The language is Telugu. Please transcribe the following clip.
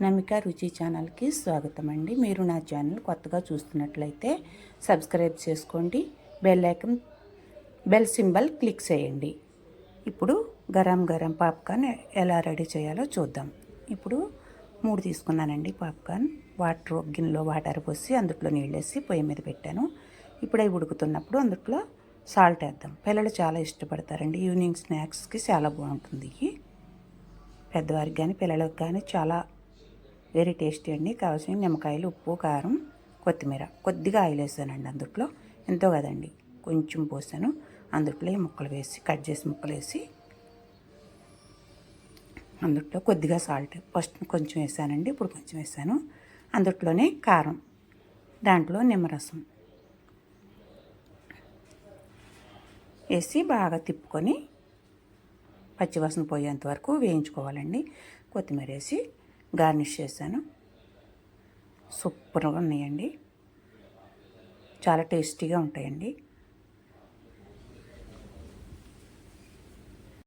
నమిక రుచి ఛానల్కి స్వాగతం అండి. మీరు నా ఛానల్ కొత్తగా చూస్తున్నట్లయితే సబ్స్క్రైబ్ చేసుకోండి, బెల్ సింబల్ క్లిక్ చేయండి. ఇప్పుడు గరం గరం పాప్కార్న్ ఎలా రెడీ చేయాలో చూద్దాం. ఇప్పుడు 3 తీసుకున్నానండి పాప్కార్న్. గిన్నెలో వాటర్ పోసి అందులో నీళ్ళు వేసి పొయ్యి మీద పెట్టాను. ఇప్పుడు అవి ఉడుకుతున్నప్పుడు అందులో సాల్ట్ వేద్దాం. పిల్లలు చాలా ఇష్టపడతారండి. ఈవినింగ్ స్నాక్స్కి చాలా బాగుంటుంది. పెద్దవారికి కానీ పిల్లలకు కానీ చాలా వెరీ టేస్టీ అండి. కావాల్సిన నిమ్మకాయలు, ఉప్పు, కారం, కొత్తిమీర, కొద్దిగా ఆయిల్ వేసానండి. అందులో ఎంతో కదండి, కొంచెం పోసాను. అందులో ముక్కలు వేసి కట్ చేసి ముక్కలు వేసి అందులో కొద్దిగా సాల్ట్ ఫస్ట్ కొంచెం వేసానండి, ఇప్పుడు కొంచెం వేసాను. అందులోనే కారం, దాంట్లో నిమ్మరసం వేసి బాగా తిప్పుకొని పచ్చివాసన పోయేంత వరకు వేయించుకోవాలండి. కొత్తిమీర వేసి గార్నిష్ చేశాను. సూపర్గా ఉన్నాయండి, చాలా టేస్టీగా ఉంటాయండి.